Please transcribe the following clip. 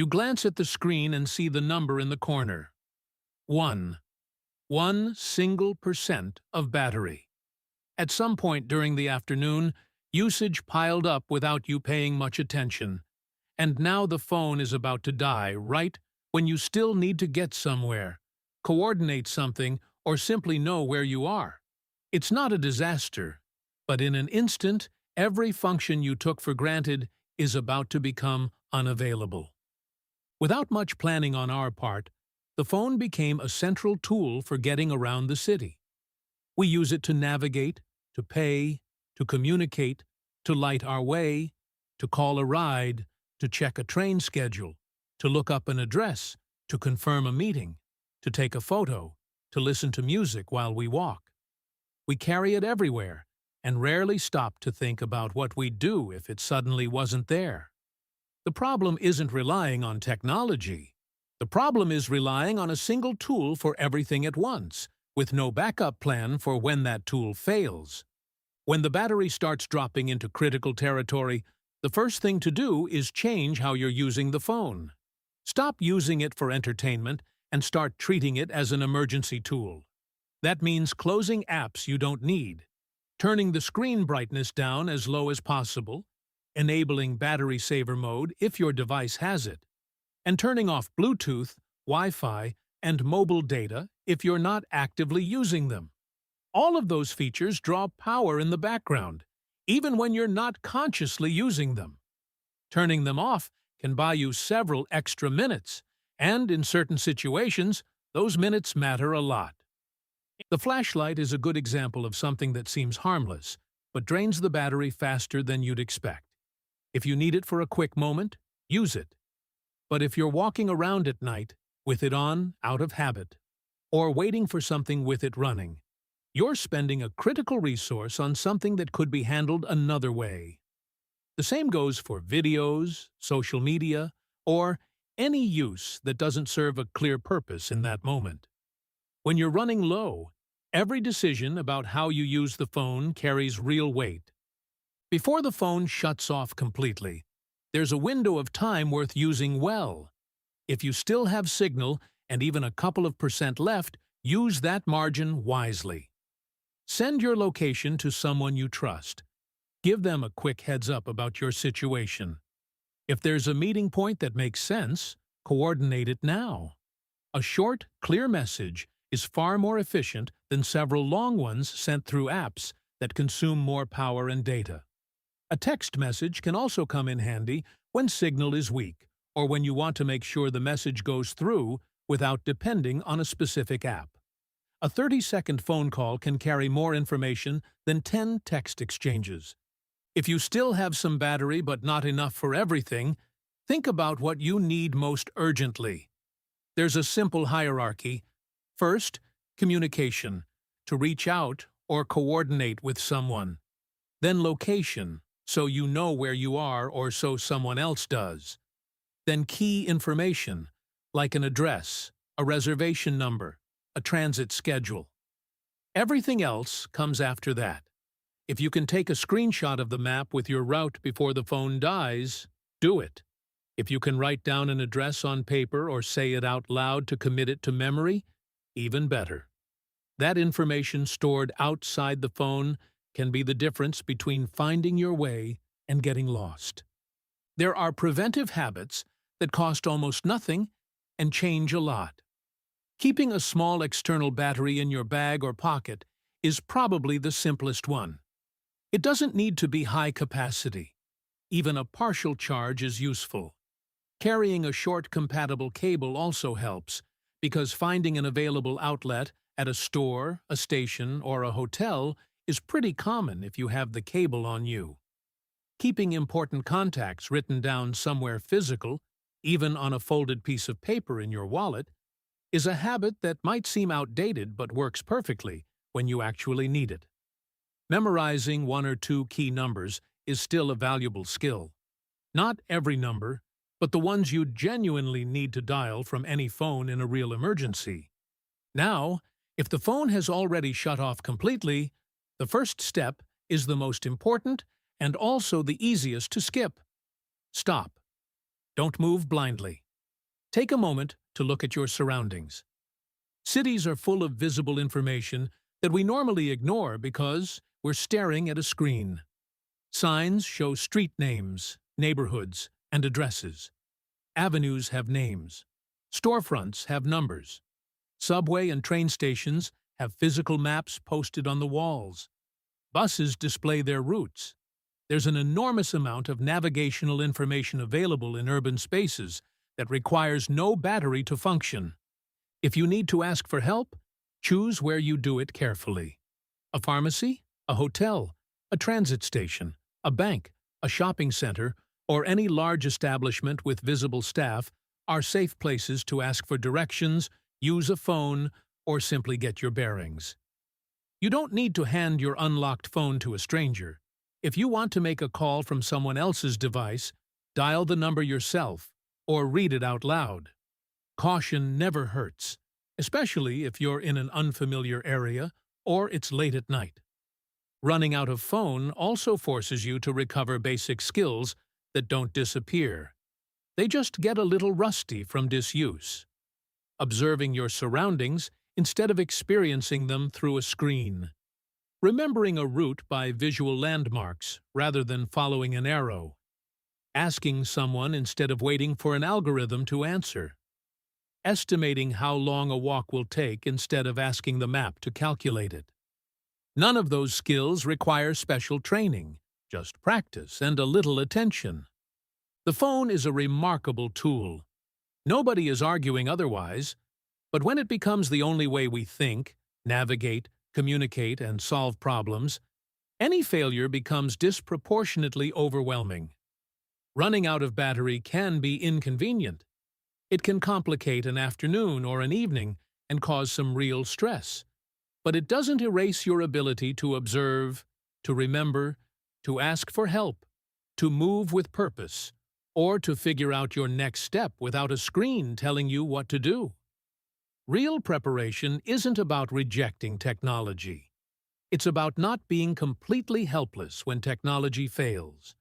glance at the screen and see the number in the corner. 1. 1% of battery. At some point during the afternoon, usage piled up without you paying much attention. And now the phone is about to die right when you still need to get somewhere, coordinate something, or simply know where you are. It's not a disaster, but in an instant, every function you took for granted is about to become unavailable. Without much planning on our part, the phone became a central tool for getting around the city. We use it to navigate, to pay, to communicate, to light our way, to call a ride, to check a train schedule, to look up an address, to confirm a meeting, to take a photo, to listen to music while we walk. We carry it everywhere and rarely stop to think about what we'd do if it suddenly wasn't there. The problem isn't relying on technology. The problem is relying on a single tool for everything at once, with no backup plan for when that tool fails. When the battery starts dropping into critical territory, the first thing to do is change how you're using the phone. Stop using it for entertainment and start treating it as an emergency tool. That means closing apps you don't need, turning the screen brightness down as low as possible, enabling battery saver mode if your device has it, and turning off Bluetooth, Wi-Fi, and mobile data if you're not actively using them. All of those features draw power in the background, even when you're not consciously using them. Turning them off can buy you several extra minutes, and in certain situations, those minutes matter a lot. The flashlight is a good example of something that seems harmless, but drains the battery faster than you'd expect. If you need it for a quick moment, use it. But if you're walking around at night, with it on, out of habit, or waiting for something with it running, you're spending a critical resource on something that could be handled another way. The same goes for videos, social media, or any use that doesn't serve a clear purpose in that moment. When you're running low, every decision about how you use the phone carries real weight. Before the phone shuts off completely, there's a window of time worth using well. If you still have signal and even a couple of percent left, use that margin wisely. Send your location to someone you trust. Give them a quick heads up about your situation. If there's a meeting point that makes sense, coordinate it now. A short, clear message is far more efficient than several long ones sent through apps that consume more power and data. A text message can also come in handy when signal is weak, or when you want to make sure the message goes through without depending on a specific app. A 30-second phone call can carry more information than 10 text exchanges. If you still have some battery but not enough for everything, think about what you need most urgently. There's a simple hierarchy. First, communication, to reach out or coordinate with someone. Then location, so you know where you are or so someone else does. Then key information, like an address, a reservation number, a transit schedule. Everything else comes after that. If you can take a screenshot of the map with your route before the phone dies, do it. If you can write down an address on paper or say it out loud to commit it to memory, even better. That information stored outside the phone can be the difference between finding your way and getting lost. There are preventive habits that cost almost nothing and change a lot. Keeping a small external battery in your bag or pocket is probably the simplest one. It doesn't need to be high capacity. Even a partial charge is useful. Carrying a short compatible cable also helps, because finding an available outlet at a store, a station, or a hotel is pretty common if you have the cable on you. Keeping important contacts written down somewhere physical, even on a folded piece of paper in your wallet, is a habit that might seem outdated but works perfectly when you actually need it. Memorizing 1 or 2 key numbers is still a valuable skill. Not every number, but the ones you genuinely need to dial from any phone in a real emergency. Now, if the phone has already shut off completely, the first step is the most important and also the easiest to skip. Stop. Don't move blindly. Take a moment to look at your surroundings. Cities are full of visible information that we normally ignore because we're staring at a screen. Signs show street names, neighborhoods, and addresses. Avenues have names. Storefronts have numbers. Subway and train stations have physical maps posted on the walls. Buses display their routes. There's an enormous amount of navigational information available in urban spaces that requires no battery to function. If you need to ask for help, choose where you do it carefully. A pharmacy, a hotel, a transit station, a bank, a shopping center, or any large establishment with visible staff are safe places to ask for directions, use a phone, or simply get your bearings. You don't need to hand your unlocked phone to a stranger. If you want to make a call from someone else's device, dial the number yourself or read it out loud. Caution never hurts, especially if you're in an unfamiliar area or it's late at night. Running out of phone also forces you to recover basic skills that don't disappear. They just get a little rusty from disuse. Observing your surroundings instead of experiencing them through a screen. Remembering a route by visual landmarks rather than following an arrow. Asking someone instead of waiting for an algorithm to answer. Estimating how long a walk will take instead of asking the map to calculate it. None of those skills require special training, just practice and a little attention. The phone is a remarkable tool. Nobody is arguing otherwise, but when it becomes the only way we think, navigate, communicate, and solve problems, any failure becomes disproportionately overwhelming. Running out of battery can be inconvenient. It can complicate an afternoon or an evening and cause some real stress. But it doesn't erase your ability to observe, to remember, to ask for help, to move with purpose, or to figure out your next step without a screen telling you what to do. Real preparation isn't about rejecting technology. It's about not being completely helpless when technology fails.